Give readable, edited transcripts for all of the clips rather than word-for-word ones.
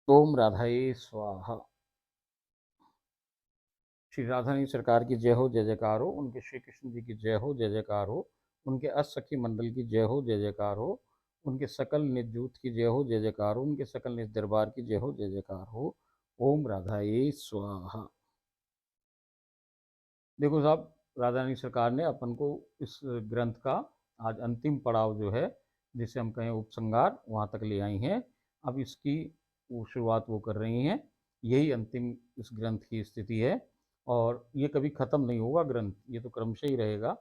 ओम राधाई स्वाहा। श्री राधानी सरकार की जय हो, जय जयकार हो। उनके श्री कृष्ण जी की जय हो, जय जयकार हो। उनके अष्टसखी मंडल की जय हो, जय जयकार हो। उनके सकल निजूत की जय हो, जय जयकार हो। उनके सकल निज दरबार की जय हो, जय जयकार हो। ओम राधाई स्वाहा। देखो साहब, राधा रानी सरकार ने अपन को इस ग्रंथ का आज अंतिम पड़ाव जो है, जिसे हम कहें उपसंहार, वहाँ तक ले आई हैं। अब इसकी वो शुरुआत वो कर रही हैं। यही अंतिम इस ग्रंथ की स्थिति है और ये कभी ख़त्म नहीं होगा ग्रंथ, ये तो क्रमशः ही रहेगा।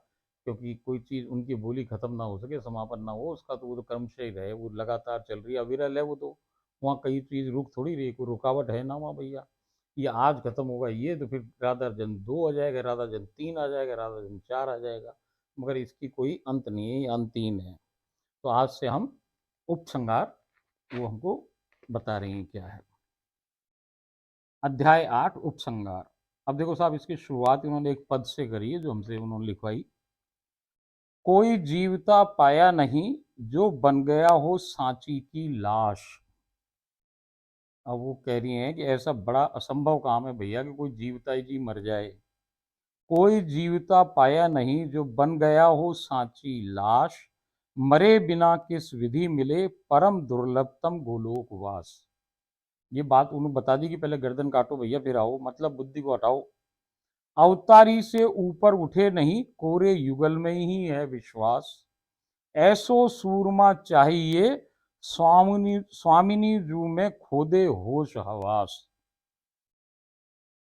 क्योंकि कोई चीज़ उनकी बोली ख़त्म ना हो सके, समापन ना हो उसका, तो वो तो क्रमशः ही रहे, वो लगातार चल रही है, अविरल है वो तो। वहाँ कई चीज़ रुक थोड़ी रही, कोई रुकावट है ना वहाँ भैया। ये आज खत्म होगा ये तो फिर राधा जन 2 आ जाएगा, राधा जन 3 आ जाएगा, राधा जन 4 आ जाएगा, मगर इसकी कोई अंत नहीं है, ये अंतहीन है। तो आज से हम उपसंहार वो हमको बता रही हैं क्या है। अध्याय 8 उपसंहार। अब देखो साहब, इसकी शुरुआत उन्होंने एक पद से करी है जो हमसे उन्होंने लिखवाई। कोई जीवता पाया नहीं जो बन गया हो सांची की लाश। अब वो कह रही हैं कि ऐसा बड़ा असंभव काम है भैया कि कोई जीवता ही जी मर जाए। कोई जीवता पाया नहीं जो बन गया हो सांची लाश। मरे बिना किस विधि मिले परम दुर्लभतम गोलोकवास। ये बात उन्होंने बता दी कि पहले गर्दन काटो भैया फिर आओ, मतलब बुद्धि को हटाओ। अवतारी से ऊपर उठे नहीं कोरे युगल में ही है विश्वास। ऐसो सूरमा चाहिए स्वामिनी स्वामिनी जू में खोदे होश हवास।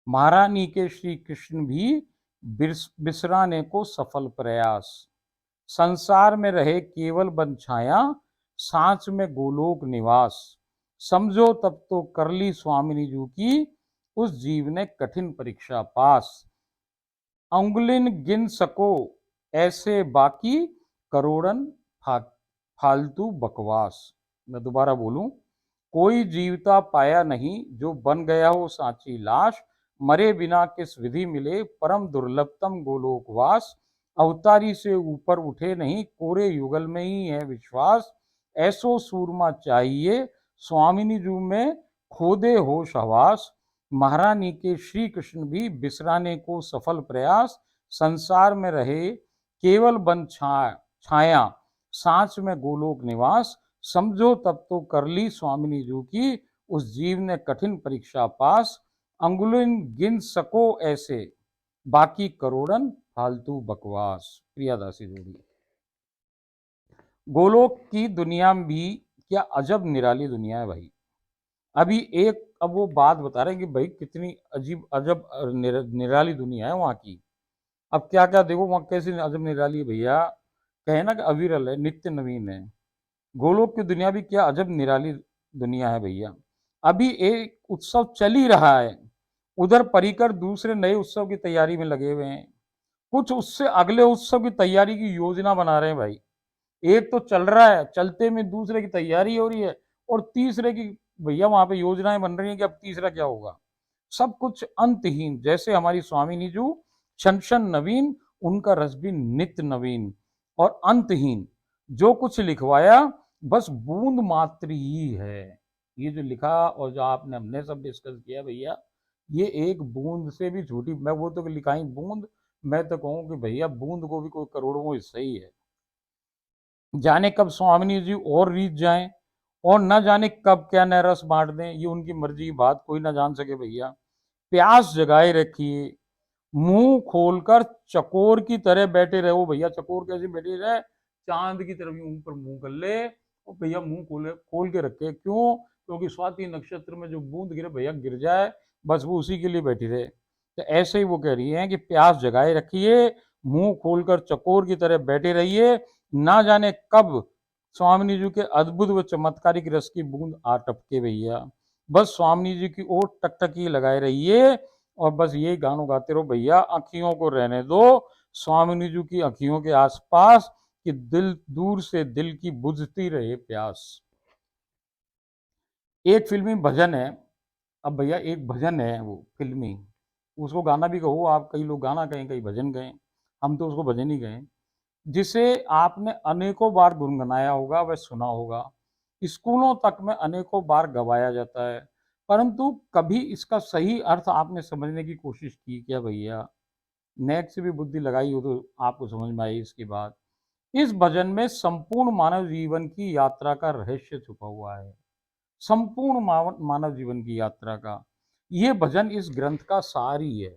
महारानी के श्री कृष्ण भी बिसराने को सफल प्रयास। संसार में रहे केवल बन छाया सांच में गोलोक निवास। समझो तब तो कर ली स्वामिनी जू की उस जीव ने कठिन परीक्षा पास। अंगुलिन गिन सको ऐसे बाकी करोड़न फालतू बकवास। मैं दोबारा बोलूं, कोई जीवता पाया नहीं जो बन गया हो सांची लाश। मरे बिना किस विधि मिले परम दुर्लभतम गोलोकवास। अवतारी से ऊपर उठे नहीं कोरे युगल में ही है विश्वास। ऐसो सूरमा चाहिए स्वामिनी जू में खोदे होश हवास। महारानी के श्री कृष्ण भी बिसराने को सफल प्रयास। संसार में रहे केवल बन छाया सांच में गोलोक निवास। समझो तब तो कर ली स्वामिनी जू की उस जीव ने कठिन परीक्षा पास। अंगुलिन गिन सको ऐसे बाकी करोड़न फालतू बकवास। प्रियादासी जोड़ी। गोलोक की दुनिया भी क्या अजब निराली दुनिया है भाई। अभी एक अब वो बात बता रहे हैं कि भाई कितनी अजीब अजब निराली दुनिया है वहाँ की। अब क्या क्या देखो वहाँ कैसी अजब निराली है भैया। कहे ना कि अविरल है, नित्य नवीन है। गोलोक की दुनिया भी क्या अजब निराली दुनिया है भैया। अभी एक उत्सव चल ही रहा है, उधर परिकर दूसरे नए उत्सव की तैयारी में लगे हुए हैं। कुछ उससे अगले उत्सव की तैयारी की योजना बना रहे हैं भाई। एक तो चल रहा है, चलते में दूसरे की तैयारी हो रही है और तीसरे की भैया वहां पे योजनाएं बन रही हैं कि अब तीसरा क्या होगा। सब कुछ अंतहीन, जैसे हमारी स्वामी जी क्षण क्षण नवीन, उनका रस भी नित्य नवीन और अंतहीन। जो कुछ लिखवाया बस बूंद मात्र ही है। ये जो लिखा और जो आपने हमने सब डिस्कस किया भैया, ये एक बूंद से भी छोटी, मैं वो तो लिखाई बूंद, मैं तो कहूँ कि भैया बूंद को भी कोई करोड़ों हिस्सा ही है। जाने कब स्वामिनी जी और रीत जाएं और न जाने कब क्या नया रस बांट दें, ये उनकी मर्जी की बात कोई ना जान सके भैया। प्यास जगाए रखिए, मुंह खोलकर चकोर की तरह बैठे रहो भैया। चकोर कैसे बैठे रहे, चांद की तरफ ऊपर मुंह कर ले और भैया मुंह खोल के रखे। क्यों? क्योंकि स्वाति नक्षत्र में जो बूंद गिरे भैया गिर जाए, बस वो उसी के लिए बैठी रहे। तो ऐसे ही वो कह रही है कि प्यास जगाए रखिए, मुंह खोलकर चकोर की तरह बैठे रहिए। ना जाने कब स्वामिनी जी के अद्भुत व चमत्कारिक रस की बूंद आ टपके भैया। बस स्वामिनी जी की ओर टकटकी लगाए रहिए और बस यही गानों गाते रहो भैया। अखियों को रहने दो स्वामिनी जी की अखियों के आसपास, कि दिल दूर से दिल की बुझती रहे प्यास। एक फिल्मी भजन है। अब भैया एक भजन है वो फिल्मी, उसको गाना भी कहो आप, कई लोग गाना कहें कई भजन कहें, हम तो उसको भजन ही कहें। जिसे आपने अनेकों बार गुनगुनाया होगा, वह सुना होगा, स्कूलों तक में अनेकों बार गवाया जाता है। परंतु कभी इसका सही अर्थ आपने समझने की कोशिश की क्या भैया? नेक से भी बुद्धि लगाई हो तो आपको समझ में आई इसकी बात। इस भजन में संपूर्ण मानव जीवन की यात्रा का रहस्य छुपा हुआ है। संपूर्ण मानव जीवन की यात्रा का ये भजन इस ग्रंथ का सार ही है।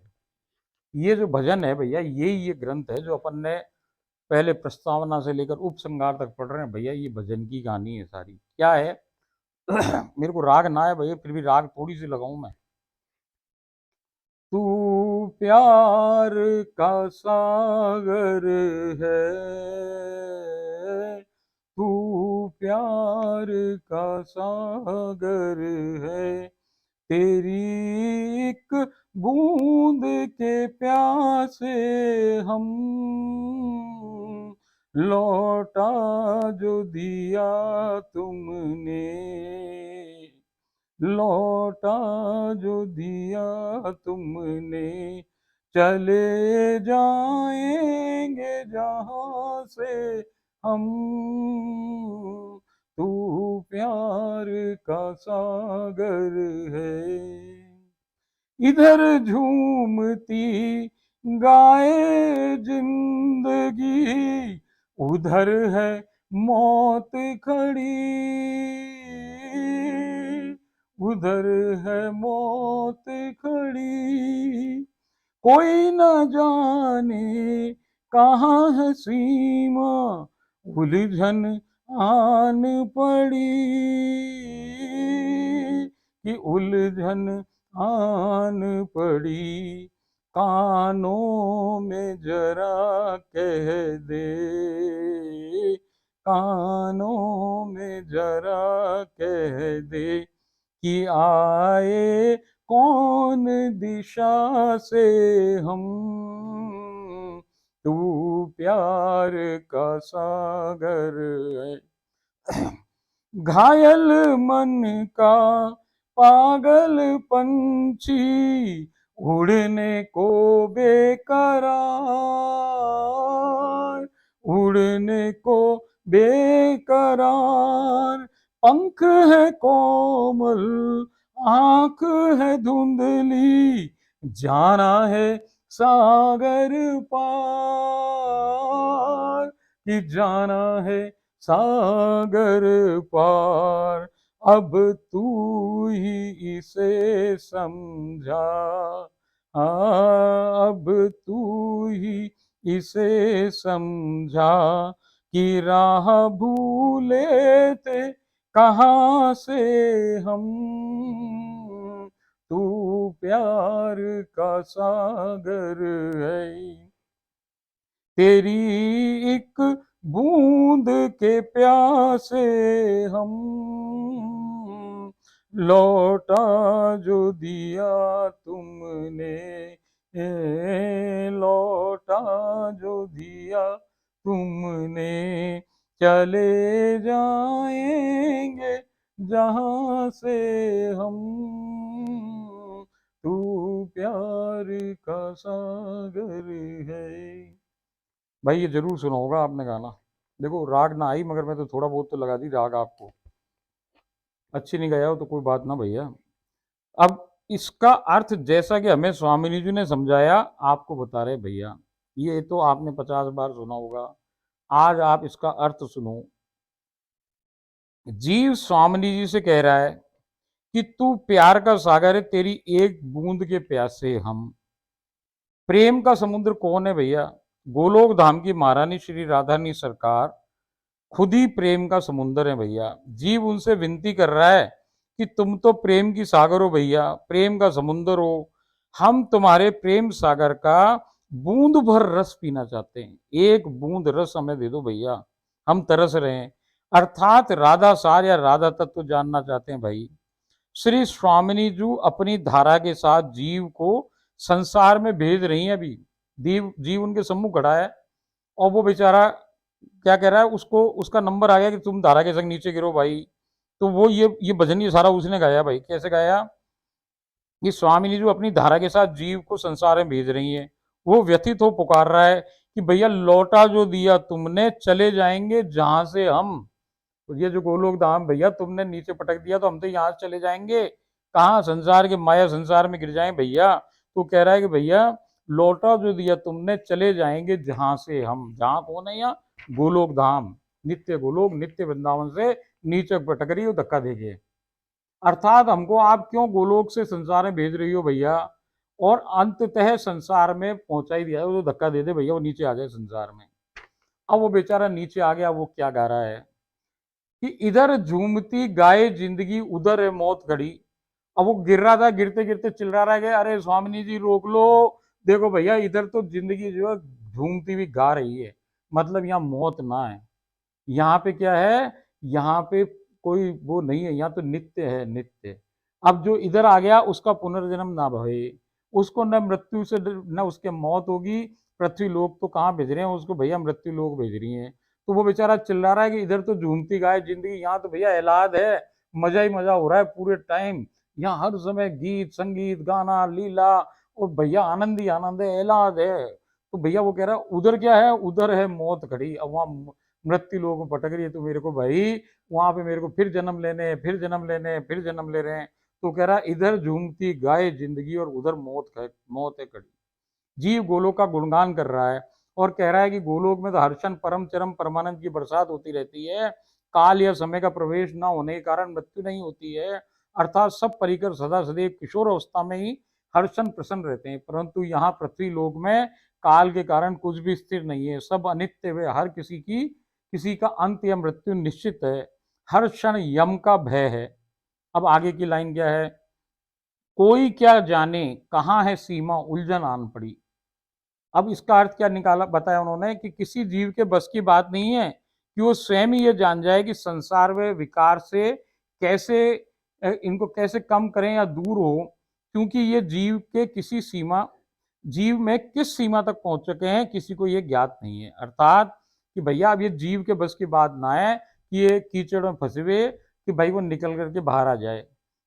ये जो भजन है भैया, ये ग्रंथ है जो अपन ने पहले प्रस्तावना से लेकर उपसंहार तक पढ़ रहे हैं भैया। ये भजन की कहानी है सारी। क्या है? मेरे को राग ना है भैया, फिर भी राग थोड़ी सी लगाऊं मैं। तू प्यार का सागर है, तू प्यार का सागर है, तेरी एक बूंद के प्यासे हम, लौटा जो दिया तुमने, लौटा जो दिया तुमने, चले जाएंगे जहां से हम, तू प्यार का सागर है। इधर झूमती गाए जिंदगी, उधर है मौत खड़ी, उधर है मौत खड़ी, कोई न जाने कहाँ है सीमा, उलझन आन पड़ी, कि उलझन आन पड़ी, कानों में जरा कह दे, कानों में जरा कह दे, कि आए कौन दिशा से हम, तू प्यार का सागर है। घायल मन का पागल पंछी, उड़ने को बेकरार, उड़ने को बेकरार, पंख है कोमल, आंख है धुंधली, जाना है सागर पार, कि जाना है सागर पार, अब तू ही इसे समझा, अब तू ही इसे समझा, कि राह भूले थे कहाँ से हम, तू प्यार का सागर है, तेरी एक बूंद के प्यासे हम, लौटा जो दिया तुमने, लौटा जो दिया तुमने, चले जाएंगे जहां से हम, तू प्यार का सागर है। भाई ये जरूर सुना होगा आपने गाना। देखो राग ना आई मगर मैं तो थोड़ा बहुत तो लगा दी राग आपको। अच्छी नहीं गाया हो तो कोई बात ना भैया। अब इसका अर्थ जैसा कि हमें स्वामी जी ने समझाया आपको बता रहे भैया। ये तो आपने 50 बार सुना होगा, आज आप इसका अर्थ सुनो। जीव स्वामी जी से कह रहा है कि तू प्यार का सागर है, तेरी एक बूंद के प्यासे हम। प्रेम का समुद्र कौन है भैया? गोलोक धाम की महारानी श्री राधानी सरकार खुद ही प्रेम का समुद्र है भैया। जीव उनसे विनती कर रहा है कि तुम तो प्रेम की सागर हो भैया, प्रेम का समुद्र हो, हम तुम्हारे प्रेम सागर का बूंद भर रस पीना चाहते हैं, एक बूंद रस हमें दे दो भैया, हम तरस रहे हैं। अर्थात राधा सार या राधा तत्व जानना चाहते हैं भाई। श्री स्वामिनी जी अपनी धारा के साथ जीव को संसार में भेज रही हैं अभी। जीव उनके सम्मुख खड़ा है और वो बेचारा क्या कह रहा है, उसको उसका नंबर आ गया कि तुम धारा के संग नीचे गिरो भाई। तो वो ये भजन ये सारा उसने गाया भाई। कैसे गाया? कि स्वामी जी अपनी धारा के साथ जीव को संसार में भेज रही है। वो व्यथित हो पुकार रहा है कि भैया लौटा जो दिया तुमने, चले जाएंगे जहां से हम। तो ये जो गोलोक धाम भैया तुमने नीचे पटक दिया तो हम तो यहाँ से चले जाएंगे, कहाँ संसार के माया संसार में गिर जाएं भैया। तो कह रहा है कि भैया लौटा जो दिया तुमने, चले जाएंगे जहां से हम, जहां कौन है यहाँ, गोलोक धाम, नित्य गोलोक नित्य वृंदावन से नीचे पटक रही हो धक्का देके। अर्थात हमको आप क्यों गोलोक से संसार में भेज रही हो भैया, और अंततः संसार में पहुंचा ही दिया, वो धक्का दे दे भैया, वो नीचे आ जाए संसार में। अब वो बेचारा नीचे आ गया, वो क्या गा रहा है कि इधर झूमती गाय जिंदगी, उधर है मौत खड़ी। अब वो गिर रहा था, गिरते गिरते चिल्ला रहा है कि अरे स्वामिनी जी रोक लो, देखो भैया इधर तो जिंदगी जो है झूमती हुई गा रही है, मतलब यहाँ मौत ना है, यहाँ पे क्या है, यहाँ पे कोई वो नहीं है, यहाँ तो नित्य है नित्य। अब जो इधर आ गया उसका पुनर्जन्म ना भये, उसको न मृत्यु से न उसके मौत होगी। पृथ्वी लोग तो कहाँ भेज रहे हैं उसको भैया, मृत्यु लोग भेज रही हैं। तो वो बेचारा चिल्ला रहा है कि इधर तो झूमती गाय जिंदगी, यहाँ तो भैया एलाद है, मजा ही मजा हो रहा है पूरे टाइम, यहाँ हर समय गीत संगीत गाना लीला, और भैया आनंद ही आनंद है, एलाद है। तो भैया वो कह रहा है उधर क्या है, उधर है मौत खड़ी। अब वहाँ मृत्यु लोगों को पटक रही है, तो मेरे को भाई वहां पे मेरे को फिर जन्म लेने हैं, फिर जन्म लेने हैं, फिर जन्म ले रहे हैं। तो कह रहा है इधर झूमती गाय जिंदगी और उधर मौत है कड़ी। जीव गोलोक का गुणगान कर रहा है और कह रहा है कि गोलोक में तो हर्षण परम चरम परमानंद की बरसात होती रहती है, काल या समय का प्रवेश न होने के कारण मृत्यु नहीं होती है, अर्थात सब परिकर सदा सदैव किशोर अवस्था में ही हर्षण प्रसन्न रहते हैं। परंतु यहाँ पृथ्वी लोक में काल के कारण कुछ भी स्थिर नहीं है, सब अनित्य वे, हर किसी का अंत या मृत्यु निश्चित है, हर क्षण यम का भय है। अब आगे की लाइन क्या है, कोई क्या जाने कहाँ है सीमा उलझन आन पड़ी। अब इसका अर्थ क्या निकाला बताया उन्होंने कि किसी जीव के बस की बात नहीं है कि वो स्वयं ही ये जान जाए कि संसार में विकार से कैसे इनको कैसे कम करें या दूर हो, क्योंकि ये जीव के किसी सीमा, जीव में किस सीमा तक पहुंच चुके हैं किसी को ये ज्ञात नहीं है। अर्थात कि भैया अब ये जीव के बस की बात ना है कि ये कीचड़ में फंसे हुए कि भाई वो निकल करके बाहर आ जाए।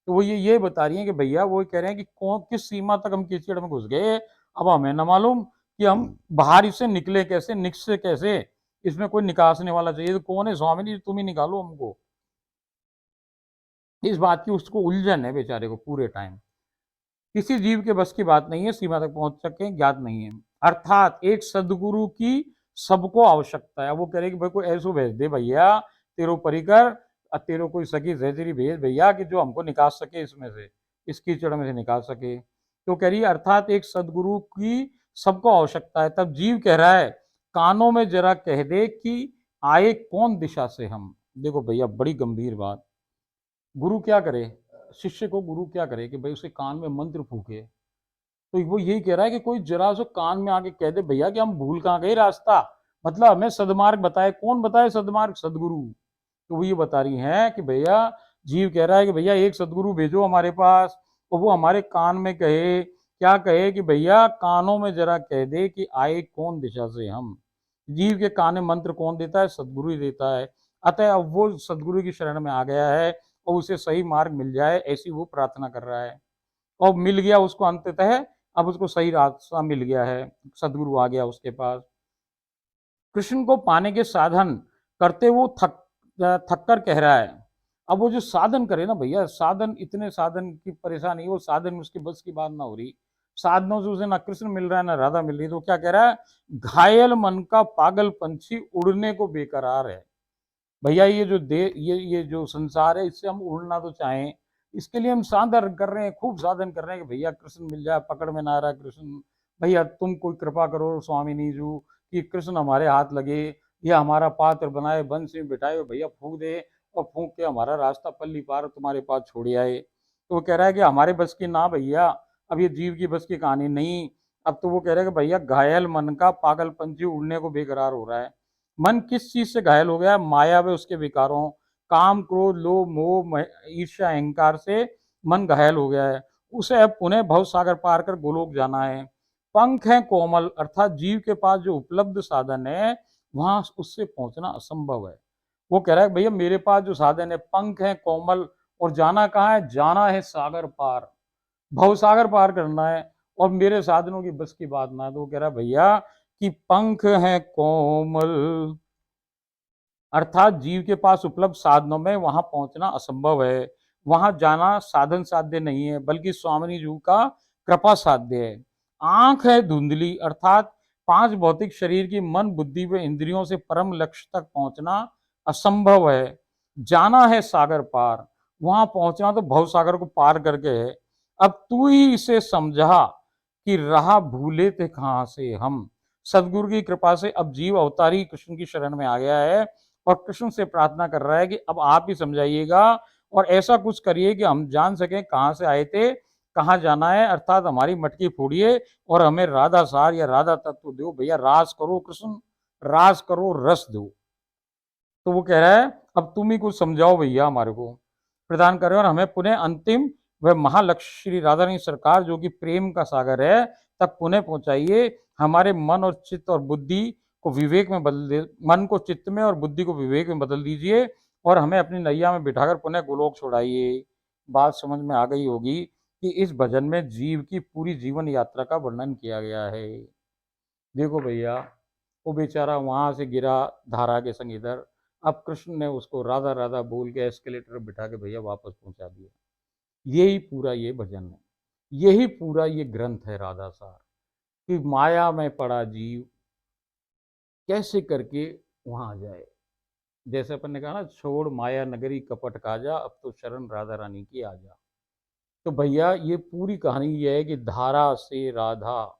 तो वो ये बता रही है कि भैया वो कह रहे हैं कि कौन किस सीमा तक हम कीचड़ में घुस गए, अब हमें ना मालूम कि हम बाहर इससे निकले कैसे, निकसे कैसे, इसमें कोई निकासने वाला चाहिए। तो कौन है स्वामी जी, तुम ही निकालो हमको। इस बात की उसको उलझन है बेचारे को पूरे टाइम। किसी जीव के बस की बात नहीं है सीमा तक पहुंच सके, ज्ञात नहीं है। अर्थात एक सदगुरु की सबको आवश्यकता है। वो कह रहे कि भाई कोई ऐसो भेज दे भैया तेरो परिकर, तेरो कोई सखी सहचरी भेज भैया कि जो हमको निकाल सके इसमें से, इस कीचड़ में से निकाल सके। तो कह रही है अर्थात एक सदगुरु की सबको आवश्यकता है। तब जीव कह रहा है कानों में जरा कह दे कि आए कौन दिशा से हम। देखो भैया बड़ी गंभीर बात, गुरु क्या करे, शिष्य को गुरु क्या करे कि भाई उसे कान में मंत्र फूके। तो वो यही कह रहा है कि कोई जरा सो कान में आके कह दे भैया कि हम भूल कहाँ गए रास्ता, मतलब हमें सदमार्ग बताए, कौन बताए सदमार्ग, सदगुरु। तो वो ये बता रही है कि भैया जीव कह रहा है कि भैया एक सदगुरु भेजो हमारे पास, और वो हमारे कान में कहे, क्या कहे कि भैया कानों में जरा कह दे कि आए कौन दिशा से हम। जीव के कान में मंत्र कौन देता है, सदगुरु ही देता है। अतः अब वो सदगुरु की शरण में आ गया है और उसे सही मार्ग मिल जाए ऐसी वो प्रार्थना कर रहा है। और मिल गया उसको अंततः, अब उसको सही रास्ता मिल गया है, सदगुरु आ गया उसके पास। कृष्ण को पाने के साधन करते वो थक कर कह रहा है। अब वो जो साधन करे ना भैया, साधन इतने साधन की परेशानी, वो साधन उसके बस की बात ना हो रही, साधनों से उसे ना कृष्ण मिल रहा है ना राधा मिल रही। तो क्या कह रहा है, घायल मन का पागल पंछी उड़ने को बेकरार है। भैया ये जो ये जो संसार है इससे हम उड़ना तो चाहें, इसके लिए हम साधन कर रहे हैं, खूब साधन कर रहे हैं कि भैया कृष्ण मिल जाए, पकड़ में ना रहा कृष्ण, भैया तुम कोई कृपा करो स्वामी जी कि कृष्ण हमारे हाथ लगे, या हमारा पात्र बनाए, बंसी में बिठाए भैया फूक दे, और फूक के हमारा रास्ता पल्ली पार तुम्हारे पास छोड़ आए। तो वो कह रहा है कि हमारे बस की ना भैया, अब ये जीव की बस की कहानी नहीं। अब तो वो कह रहा है कि भैया घायल मन का पागल पंछी उड़ने को बेकरार हो रहा है। मन किस चीज से घायल हो गया, माया व उसके विकारों, काम क्रोध लोभ मोह ईर्ष्या अहंकार से मन घायल हो गया है। उसे अब पुनः भव सागर पार कर गोलोक जाना है। पंख है कोमल, अर्थात जीव के पास जो उपलब्ध साधन है वहां उससे पहुंचना असंभव है। वो कह रहा है भैया मेरे पास जो साधन है पंख है कोमल, और जाना कहाँ है, जाना है सागर पार, भव सागर पार करना है, और मेरे साधनों की बस की बात ना है। तो वो कह रहा है भैया कि पंख है कोमल, अर्थात जीव के पास उपलब्ध साधनों में वहां पहुंचना असंभव है। वहां जाना साधन साध्य नहीं है, बल्कि स्वामिनी जी का कृपा साध्य है। आंख है धुंधली, अर्थात पांच भौतिक शरीर की मन बुद्धि व इंद्रियों से परम लक्ष्य तक पहुंचना असंभव है। जाना है सागर पार, वहां पहुंचना तो भव सागर को पार करके है। अब तू ही इसे समझा कि राह भूले थे कहां से हम। सदगुरु की कृपा से अब जीव अवतारी कृष्ण की शरण में आ गया है और कृष्ण से प्रार्थना कर रहा है कि अब आप ही समझाइएगा और ऐसा कुछ करिए कि हम जान सकें कहां से आए थे, कहाँ जाना है, अर्थात हमारी मटकी फोड़िए और हमें राधा सार या राधा तत्व दो भैया, रास करो कृष्ण, रास करो, रस दो। तो वो कह रहा है अब तुम ही कुछ समझाओ भैया हमारे को, प्रदान करें और हमें पुनः अंतिम वह महालक्ष्य श्री राधा रानी सरकार जो कि प्रेम का सागर है तक पुनः पहुंचाइए। हमारे मन और चित्त और बुद्धि को विवेक में बदल दे, मन को चित्त में और बुद्धि को विवेक में बदल दीजिए और हमें अपनी नैया में बिठाकर पुनः गोलोक छोड़ाइए। बात समझ में आ गई होगी कि इस भजन में जीव की पूरी जीवन यात्रा का वर्णन किया गया है। देखो भैया, वो बेचारा वहां से गिरा धारा के संग इधर, अब कृष्ण ने उसको राधा राधा बोल के एस्केलेटर बिठा के भैया वापस पहुंचा दिया। यही पूरा ये भजन है, यही पूरा ये ग्रंथ है राधा सार, कि माया में पड़ा जीव कैसे करके वहां आ जाए। जैसे अपन ने कहा ना, छोड़ माया नगरी कपट काजा, अब तो शरण राधा रानी की आ जा। तो भैया ये पूरी कहानी ये है कि धारा से राधा,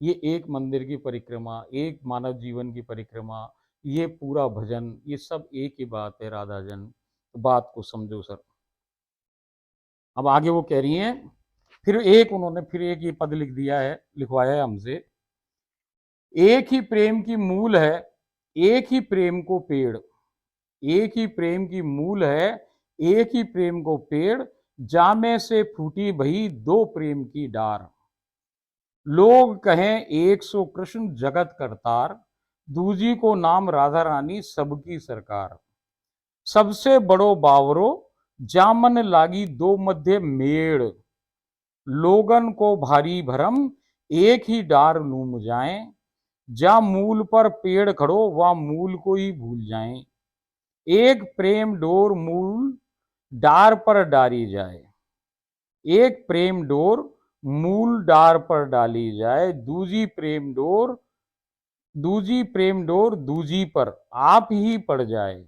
ये एक मंदिर की परिक्रमा, एक मानव जीवन की परिक्रमा, ये पूरा भजन, ये सब एक ही बात है राधा जन। तो बात को समझो सर। अब आगे वो कह रही हैं, फिर एक उन्होंने फिर एक ये पद लिख दिया है, लिखवाया है हमसे। एक ही प्रेम की मूल है, एक ही प्रेम को पेड़, एक ही प्रेम की मूल है, एक ही प्रेम को पेड़, जामे से फूटी भई दो प्रेम की डार। लोग कहें एक सो कृष्ण जगत करतार, दूजी को नाम राधा रानी सबकी सरकार। सबसे बड़ो बावरो, जामन लागी दो मध्य मेड़, लोगन को भारी भरम, एक ही डार लूम जाए, जा मूल पर पेड़ खड़ो वह मूल को ही भूल जाए। एक प्रेम डोर मूल डार पर डारी जाए, एक प्रेम डोर मूल डार पर डाली जाए, दूजी प्रेम डोर दूजी पर आप ही पड़ जाए।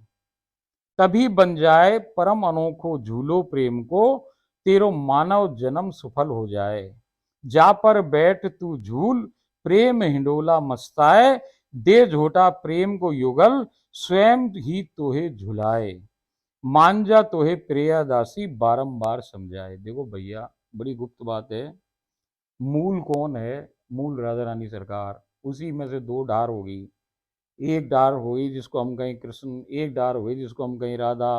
तभी बन जाए परम अनोखो झूलो प्रेम को, तेरो मानव जन्म सफल हो जाए। जा पर बैठ तू झूल, प्रेम हिंडोला मस्ताए, दे झोटा प्रेम को युगल, स्वयं ही तोहे झुलाए। मांझा तोहे प्रियदासी बारंबार समझाए। देखो भैया, बड़ी गुप्त बात है। मूल कौन है? मूल राधा रानी सरकार, उसी में से दो डार होगी। एक डार हुई जिसको हम कहें कृष्ण, एक डार हुई जिसको हम कहें राधा।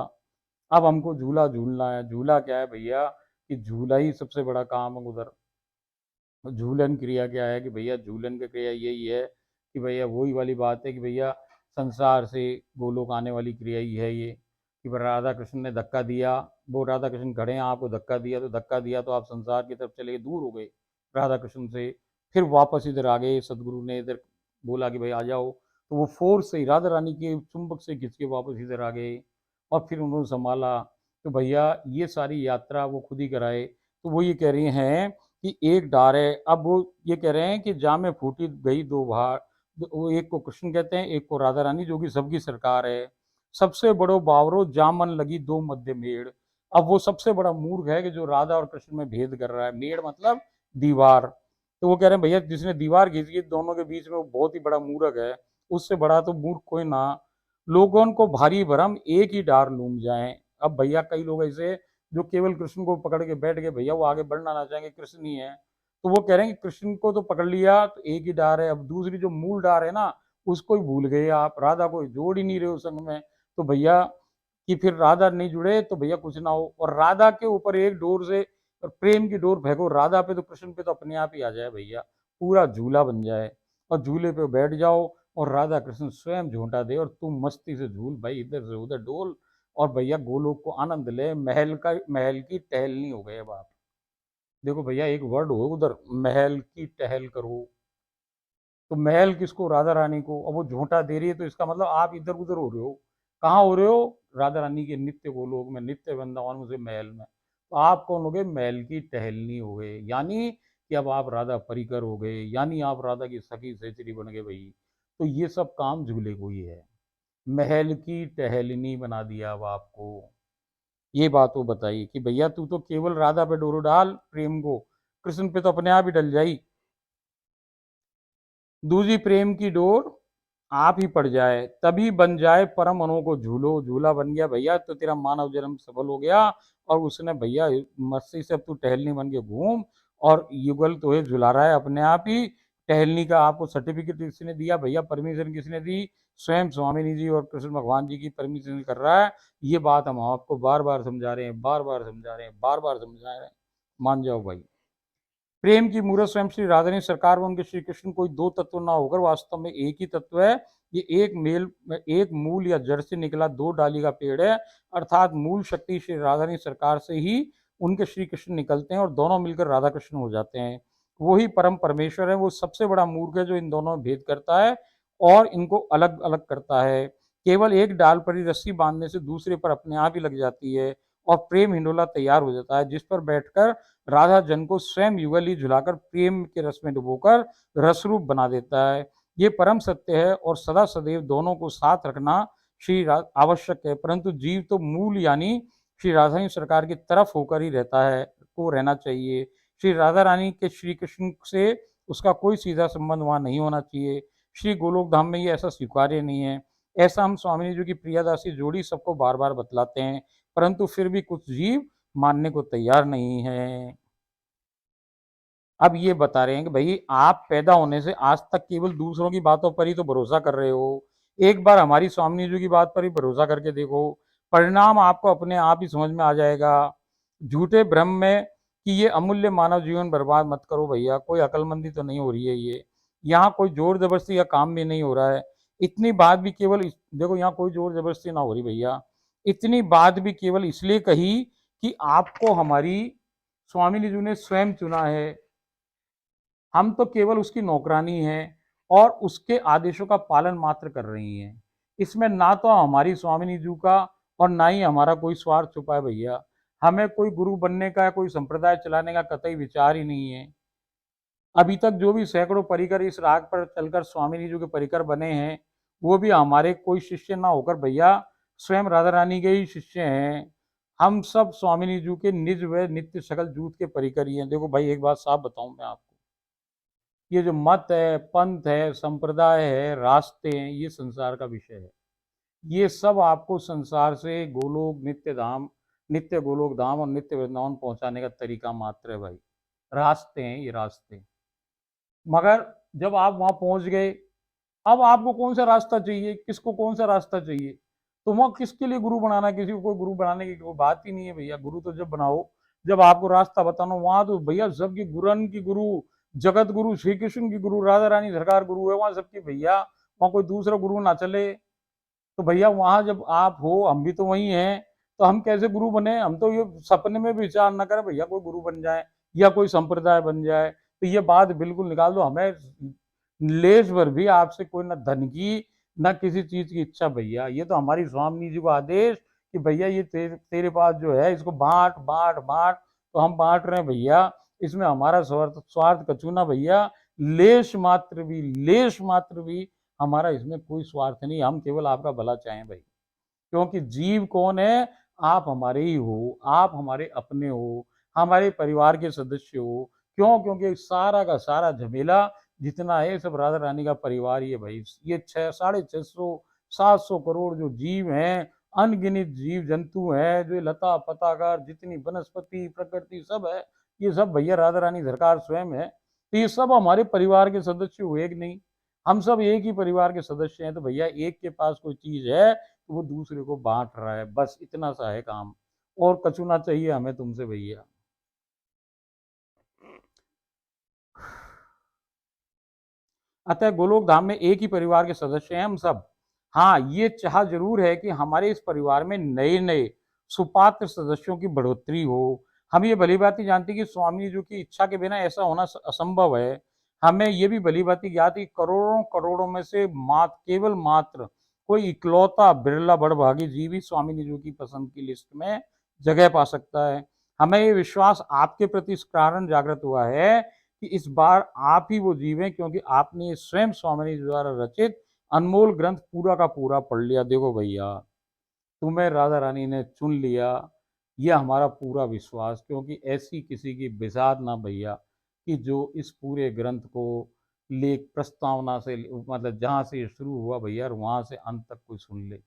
अब हमको झूला झूलना है। झूला क्या है भैया? कि झूला ही सबसे बड़ा काम है उधर। झूलन क्रिया क्या है कि भैया, झूलन की क्रिया यही है कि भैया वही वाली बात है कि भैया संसार से गोलोक आने वाली क्रिया ही है ये, कि राधा कृष्ण ने धक्का दिया, वो राधा कृष्ण खड़े हैं, आपको धक्का दिया, तो धक्का दिया तो आप संसार की तरफ चले गए, दूर हो गए राधा कृष्ण से। फिर वापस इधर आ गए, सदगुरु ने इधर बोला कि भाई आ जाओ, तो वो फोर्स से राधा रानी के चुंबक से खिंच के वापस इधर आ गए और फिर उन्होंने संभाला। तो भैया ये सारी यात्रा वो खुद ही कराए। तो वो ये कह रही हैं कि एक डार है। अब वो ये कह रहे हैं कि जामे फूटी गई दो भार, वो एक को कृष्ण कहते हैं, एक को राधा रानी जो कि सबकी सरकार है। सबसे बड़ो बावरो जामन लगी दो मध्य मेड़। अब वो सबसे बड़ा मूर्ख है कि जो राधा और कृष्ण में भेद कर रहा है। मेड़ मतलब दीवार। तो वो कह रहे हैं भैया जिसने दीवार खींची है दोनों के बीच में, वो बहुत ही बड़ा मूर्ख है, उससे बड़ा तो मूर्ख कोई ना। लोगों को भारी भरम एक ही डार लूम जाए। अब भैया कई लोग ऐसे जो केवल कृष्ण को पकड़ के बैठ गए, भैया वो आगे बढ़ना ना चाहेंगे, कृष्ण ही है। तो वो कह रहे हैं कि कृष्ण को तो पकड़ लिया तो एक ही डार है, अब दूसरी जो मूल डार है ना, उसको ही भूल गए आप, राधा को जोड़ ही नहीं रहे हो संग में। तो भैया कि फिर राधा नहीं जुड़े तो भैया कुछ ना हो। और राधा के ऊपर एक डोर से और प्रेम की डोर फेंको राधा पे, तो कृष्ण पे तो अपने आप ही आ जाए भैया, पूरा झूला बन जाए और झूले पे बैठ जाओ और राधा कृष्ण स्वयं झूठा दे और तुम मस्ती से झूल भाई, इधर से उधर डोल और भैया गोलोक को आनंद ले। महल की टहल नहीं हो गए अब आप। देखो भैया एक वर्ड हो उधर, महल की टहल करो। तो महल किसको? राधा रानी को। अब वो झूठा दे रही है तो इसका मतलब आप इधर उधर हो रहे हो। कहाँ हो रहे हो? राधा रानी के नित्य गोलोक में, नित्य वृंदावन से महल में, तो आप कौन हो गए? महल की टहलनी हो गए, यानी कि अब आप राधा परिकर हो गए, यानी आप राधा की सखी सहचरी बन गए भाई। तो ये सब काम झूले को ही है, महल की टहलनी बना दिया अब आपको। ये बात वो बताइए कि भैया तू तो केवल राधा पे डोरो डाल प्रेम को, कृष्ण पे तो अपने आप ही डल जाई, दूजी प्रेम की डोर आप ही पड़ जाए, तभी बन जाए परम मनों को झूलो। झूला बन गया भैया तो तेरा मानव जन्म सफल हो गया। और उसने भैया मस्ती से अब तू टहलनी बन के घूम, और युगल तो ये झुला रहा है अपने आप ही। टहलनी का आपको सर्टिफिकेट किसने दिया भैया? परमिशन किसने दी? स्वयं स्वामी जी और कृष्ण भगवान जी की परमिशन कर रहा है। ये बात हम आपको बार बार समझा रहे हैं, बार बार समझा रहे हैं, बार बार समझा रहे हैं, मान जाओ भाई। प्रेम की मूर्त स्वयं श्री राधा ने सरकार व उनके श्री कृष्ण कोई दो तत्व ना होकर वास्तव में एक ही तत्व है। ये एक मूल या जड़ से निकला दो डाली का पेड़ है, अर्थात मूल शक्ति श्री राधा ने सरकार से ही उनके श्री कृष्ण निकलते हैं और दोनों मिलकर राधा कृष्ण हो जाते हैं। वही परम परमेश्वर है, वो सबसे बड़ा मूर्ख है जो इन दोनों में भेद करता है और इनको अलग अलग करता है। केवल एक डाल पर ही रस्सी बांधने से दूसरे पर अपने आप ही लग जाती है और प्रेम हिंडोला तैयार हो जाता है, जिस पर बैठकर राधा जन को स्वयं युगल ही झुलाकर प्रेम के रस में डुबोकर रसरूप बना देता है। ये परम सत्य है और सदा सदैव दोनों को साथ रखना आवश्यक है, परंतु जीव तो मूल यानी श्री राधा रानी सरकार की तरफ होकर ही रहता है, को रहना चाहिए। श्री राधा रानी के श्री कृष्ण से उसका कोई सीधा संबंध वहां नहीं होना चाहिए। श्री गोलोक धाम में ये ऐसा स्वीकार्य नहीं है। ऐसा हम स्वामी जी की प्रियदासी जोड़ी सबको बार बार बतलाते हैं, परंतु फिर भी कुछ जीव मानने को तैयार नहीं है। अब ये बता रहे हैं कि भाई आप पैदा होने से आज तक केवल दूसरों की बातों पर ही तो भरोसा कर रहे हो, एक बार हमारी स्वामी जी की बात पर ही भरोसा करके देखो, परिणाम आपको अपने आप ही समझ में आ जाएगा। झूठे भ्रम में कि ये अमूल्य मानव जीवन बर्बाद मत करो भैया, कोई अकलमंदी तो नहीं हो रही है ये, यहाँ कोई जोर जबरदस्ती का काम भी नहीं हो रहा है। इतनी बात भी केवल देखो यहाँ कोई जोर जबरदस्ती ना हो रही भैया, इतनी बात भी केवल इसलिए कही कि आपको हमारी स्वामी जी ने स्वयं चुना है, हम तो केवल उसकी नौकरानी हैं और उसके आदेशों का पालन मात्र कर रही हैं। इसमें ना तो हमारी स्वामिनी जी का और ना ही हमारा कोई स्वार्थ छुपा है भैया। हमें कोई गुरु बनने का, कोई संप्रदाय चलाने का कतई विचार ही नहीं है। अभी तक जो भी सैकड़ों परिकर इस राग पर चलकर स्वामिनी जी के परिकर बने हैं, वो भी हमारे कोई शिष्य ना होकर भैया स्वयं राधा रानी के ही शिष्य हैं। हम सब स्वामिनी जी के निज व नित्य सकल जूत के परिकर ही हैं। देखो भाई एक बात साफ बताऊं मैं आपको, ये जो मत है, पंथ है, संप्रदाय है, रास्ते हैं, ये संसार का विषय है। ये सब आपको संसार से गोलोक नित्य धाम, नित्य गोलोक धाम और नित्य वृंदावन पहुंचाने का तरीका मात्र है भाई। रास्ते हैं ये, रास्ते। मगर जब आप वहां पहुंच गए, अब आपको कौन सा रास्ता चाहिए, किसको कौन सा रास्ता चाहिए? तो वहां किसके लिए गुरु बनाना? किसी को कोई गुरु बनाने की कोई बात ही नहीं है भैया। गुरु तो जब बनाओ, जब आपको रास्ता बताना, वहां तो भैया सबकी गुरन की गुरु, जगत गुरु श्री कृष्ण की गुरु राधा रानी सरकार गुरु है वहां सबकी भैया। वहां कोई दूसरा गुरु ना चले। तो भैया वहां जब आप हो, हम भी तो वही हैं, तो हम कैसे गुरु बने? हम तो ये सपने में भी विचार ना करें भैया कोई गुरु बन जाए या कोई संप्रदाय बन जाए। तो ये बात बिल्कुल निकाल दो। हमें लेस भर भी आपसे कोई ना धन की ना किसी चीज की इच्छा भैया। ये तो हमारी स्वामी जी को आदेश कि भैया ये तेरे पास जो है इसको बांट बांट बांट, तो हम बांट रहे हैं भैया। इसमें हमारा स्वार्थ स्वार्थ कछू ना भैया, लेश मात्र भी हमारा इसमें कोई स्वार्थ नहीं। हम केवल आपका भला चाहें भाई, क्योंकि जीव कौन है? आप हमारे ही हो, आप हमारे अपने हो, हमारे परिवार के सदस्य हो। क्यों? क्योंकि सारा का सारा झमेला जितना है सब राधा रानी का परिवार ही है भाई। ये 600-650-700 करोड़ जो जीव हैं, अनगिनत जीव जंतु हैं, जो लता पताकार जितनी वनस्पति प्रकृति सब है, ये सब भैया राधा रानी सरकार स्वयं है। तो ये सब हमारे परिवार के सदस्य हुए कि नहीं? हम सब एक ही परिवार के सदस्य हैं। तो भैया एक के पास कोई चीज है तो वो दूसरे को बांट रहा है, बस इतना सा है काम। और कछू ना चाहिए हमें तुमसे भैया। अतः गोलोक धाम में एक ही परिवार के सदस्य हैं हम सब। हाँ, ये चाह जरूर है कि हमारे इस परिवार में नए नए सुपात्र सदस्यों की बढ़ोतरी हो। हम ये भली बात ही जानते कि स्वामी जी की इच्छा के बिना ऐसा होना असंभव है। हमें ये भी भली बात ज्ञात कि करोड़ों करोड़ों में से केवल मात्र कोई इकलौता बिरला बड़भागी जीव ही स्वामिनी जी की पसंद की लिस्ट में जगह पा सकता है। हमें ये विश्वास आपके प्रति इस कारण जागृत हुआ है कि इस बार आप ही वो जीव हैं, क्योंकि आपने स्वयं स्वामिनी जी द्वारा रचित अनमोल ग्रंथ पूरा का पूरा पढ़ लिया। देखो भैया, तुम्हें राधा रानी ने चुन लिया, यह हमारा पूरा विश्वास, क्योंकि ऐसी किसी की बिसात ना भैया कि जो इस पूरे ग्रंथ को लेख प्रस्तावना से, मतलब जहाँ से ये शुरू हुआ भैया वहाँ से अंत तक कोई सुन ले।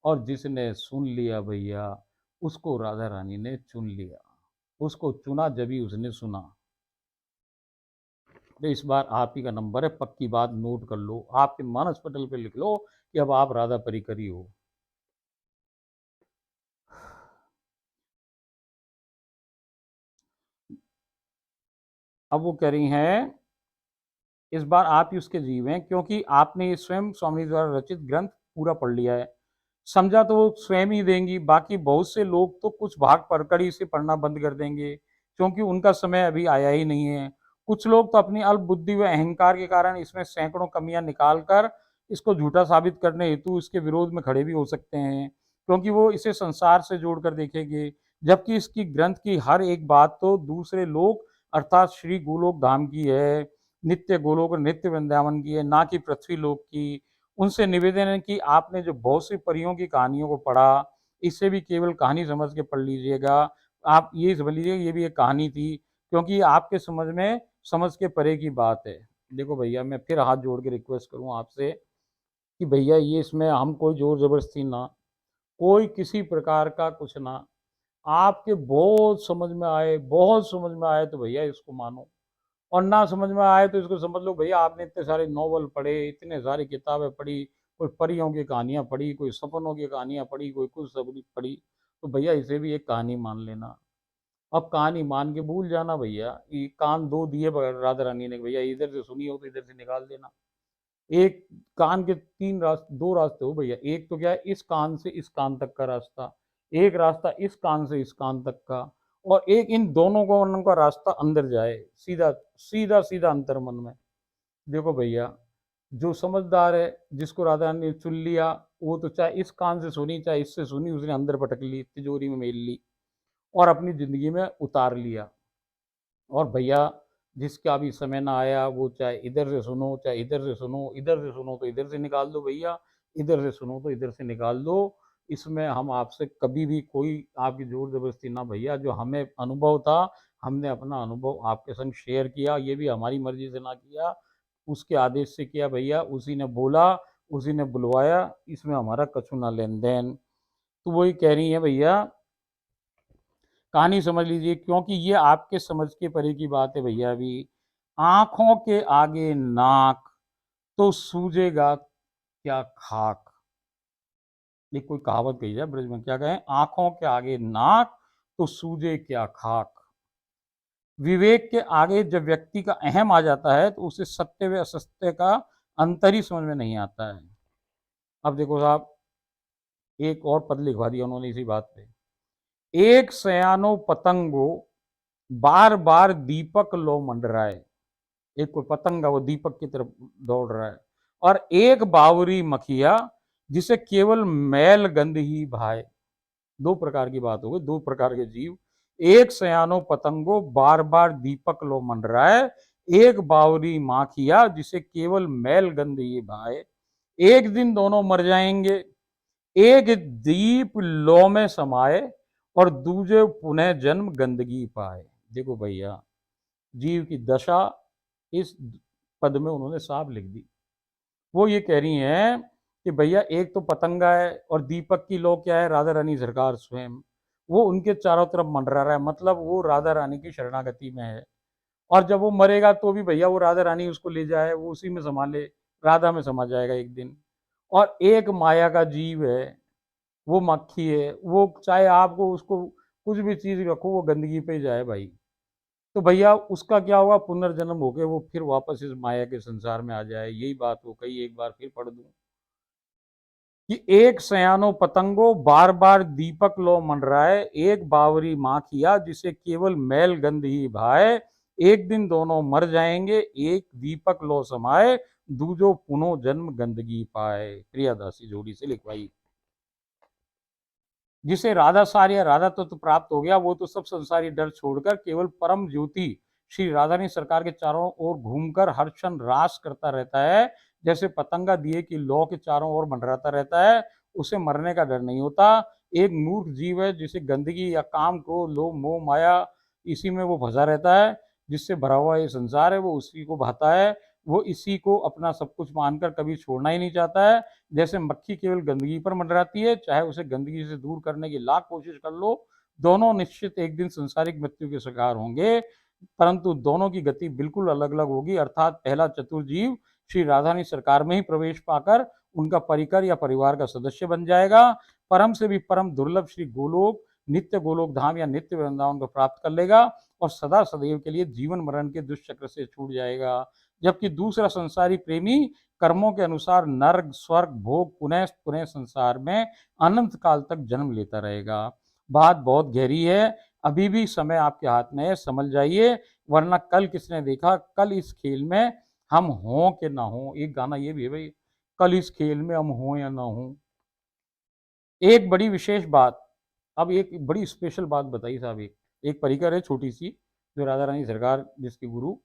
और जिसने सुन लिया भैया, उसको राधा रानी ने चुन लिया, उसको चुना जब ही उसने सुना। तो इस बार आप ही का नंबर है, पक्की बात नोट कर लो, आपके मानस पटल पे लिख लो कि अब आप राधा परिकरी हो। अब वो कह रही हैं, इस बार आप ही उसके जीव हैं, क्योंकि आपने ये स्वयं स्वामी द्वारा रचित ग्रंथ पूरा पढ़ लिया है। समझा तो वो स्वयं ही देंगी, बाकी बहुत से लोग तो कुछ भाग पढ़कर ही इसे पढ़ना बंद कर देंगे, क्योंकि उनका समय अभी आया ही नहीं है। कुछ लोग तो अपनी अल्प बुद्धि व अहंकार के कारण इसमें सैकड़ों कमियां निकाल कर इसको झूठा साबित करने हेतु इसके विरोध में खड़े भी हो सकते हैं, क्योंकि वो इसे संसार से जोड़कर देखेंगे, जबकि इसकी ग्रंथ की हर एक बात तो दूसरे लोक अर्थात श्री गोलोक धाम की है, नित्य गोलोक और नित्य वृंदावन की है, ना कि पृथ्वी लोक की। उनसे निवेदन है कि आपने जो बहुत सी परियों की कहानियों को पढ़ा, इसे भी केवल कहानी समझ के पढ़ लीजिएगा। आप ये समझ लीजिएगा ये भी एक कहानी थी, क्योंकि आपके समझ में समझ के परे की बात है। देखो भैया, मैं फिर हाथ जोड़ के रिक्वेस्ट करूँ आपसे कि भैया ये इसमें हम कोई जोर जबरदस्ती ना, कोई किसी प्रकार का कुछ ना, आपके बहुत समझ में आए, बहुत समझ में आए तो भैया इसको मानो, और ना समझ में आए तो इसको समझ लो भैया आपने इतने सारे नॉवल पढ़े, इतने सारी किताबें पढ़ी, कोई परियों की कहानियाँ पढ़ी, कोई सपनों की कहानियाँ पढ़ी, कोई कुछ सब पढ़ी, तो भैया इसे भी एक कहानी मान लेना। अब कहानी मान के भूल जाना भैया। ये कान दो दिए राधा रानी ने, भैया इधर से सुनी हो तो इधर से निकाल देना। एक कान के तीन रास्ते, दो रास्ते हो भैया, एक तो क्या है इस कान से इस कान तक का रास्ता, एक रास्ता इस कान से इस कान तक का, और एक इन दोनों को का रास्ता अंदर जाए, सीधा सीधा सीधा अंतर मन में। देखो भैया, जो समझदार है जिसको राधा रानी ने चुन लिया, वो तो चाहे इस कान से सुनी चाहे इससे सुनी, उसने अंदर पटक ली, तिजोरी में मेल ली और अपनी जिंदगी में उतार लिया। और भैया जिसका भी समय ना आया, वो चाहे इधर से सुनो चाहे इधर से सुनो, इधर से सुनो तो इधर से निकाल दो भैया, इधर से सुनो तो इधर से निकाल दो। इसमें हम आपसे कभी भी कोई आपकी जोर जबरदस्ती ना भैया, जो हमें अनुभव था हमने अपना अनुभव आपके संग शेयर किया, ये भी हमारी मर्जी से ना किया, उसके आदेश से किया भैया, उसी ने बोला उसी ने बुलवाया, इसमें हमारा कछु ना लेन देन। तो वही कह रही है भैया, कहानी समझ लीजिए, क्योंकि ये आपके समझ के परे की बात है भैया। अभी आंखों के आगे नाक तो सूझेगा क्या खाक। ये कोई कहावत कही जाए ब्रज में, क्या कहें, आंखों के आगे नाक तो सूझे क्या खाक। विवेक के आगे जब व्यक्ति का अहम आ जाता है तो उसे सत्य व असत्य का अंतर ही समझ में नहीं आता है। अब देखो साहब, एक और पद लिखवा दिया उन्होंने इसी बात पे, एक सयानो पतंगो बार बार दीपक लो मंडराए। एक कोई पतंग है वो दीपक की तरफ दौड़ रहा है, और एक बावरी मखिया जिसे केवल मैल गंध ही भाए। दो प्रकार की बात हो गई, दो प्रकार के जीव। एक सयानो पतंगो बार बार दीपक लो मंडराए, एक बावरी माखिया जिसे केवल मैल गंध ही भाए। एक दिन दोनों मर जाएंगे, एक दीप लो में समाए और दूजे पुनः जन्म गंदगी पाए। देखो भैया, जीव की दशा इस पद में उन्होंने साफ लिख दी। वो ये कह रही हैं कि भैया एक तो पतंगा है और दीपक की लो क्या है, राधा रानी सरकार स्वयं, वो उनके चारों तरफ मंडरा रहा है, मतलब वो राधा रानी की शरणागति में है। और जब वो मरेगा तो भी भैया वो राधा रानी उसको ले जाए, वो उसी में संभाले, राधा में समा जाएगा एक दिन। और एक माया का जीव है, वो मक्खी है, वो चाहे आपको उसको कुछ भी चीज रखो वो गंदगी पे ही जाए भाई। तो भैया उसका क्या होगा, पुनर्जन्म होके वो फिर वापस इस माया के संसार में आ जाए। यही बात हो कही, एक बार फिर पढ़ दूं कि एक सयानो पतंगो बार बार दीपक लो मंडराए, एक बावरी माखिया जिसे केवल मैल गंध ही भाए। एक दिन दोनों मर जाएंगे, एक दीपक लो समाए, दूजो पुनो जन्म गंदगी पाए। प्रियदासी जोड़ी से लिखवाई। जिसे राधा सार या राधा तत्व प्राप्त हो गया, वो तो सब संसारी डर छोड़कर केवल परम ज्योति श्री राधारानी सरकार के चारों ओर घूमकर हर क्षण रास करता रहता है। जैसे पतंगा दिए की लौ के चारों ओर मंडराता रहता है, उसे मरने का डर नहीं होता। एक मूर्ख जीव है जिसे गंदगी या काम को लोभ मोह माया इसी में वो फंसा रहता है। जिससे भरा हुआ ये संसार है वो उसी को भाता है। वो इसी को अपना सब कुछ मानकर कभी छोड़ना ही नहीं चाहता है। जैसे मक्खी केवल गंदगी पर मंडराती है, चाहे उसे गंदगी से दूर करने की लाख कोशिश कर लो, दोनों निश्चित एक दिन संसारिक मृत्यु के शिकार होंगे। परंतु दोनों की गति बिल्कुल अलग अलग होगी। अर्थात पहला चतुर जीव श्री राधारानी सरकार में ही प्रवेश पाकर उनका परिकर या परिवार का सदस्य बन जाएगा। परम से भी परम दुर्लभ श्री गोलोक, नित्य गोलोक धाम या नित्य वृंदावन को प्राप्त कर लेगा और सदा सदैव के लिए जीवन मरण के दुष्चक्र से छूट जाएगा। जबकि दूसरा संसारी प्रेमी कर्मों के अनुसार नर्क स्वर्ग भोग पुनः पुनः संसार में अनंत काल तक जन्म लेता रहेगा। बात बहुत गहरी है, अभी भी समय आपके हाथ में है, समझ जाइए, वरना कल किसने देखा, कल इस खेल में हम हों कि ना हो। एक गाना ये भी है भाई, कल इस खेल में हम हों या ना हो। एक बड़ी विशेष बात, अब एक बड़ी स्पेशल बात बताई साहब। एक परिकर है छोटी सी, जो राधा रानी सरकार जिसकी गुरु,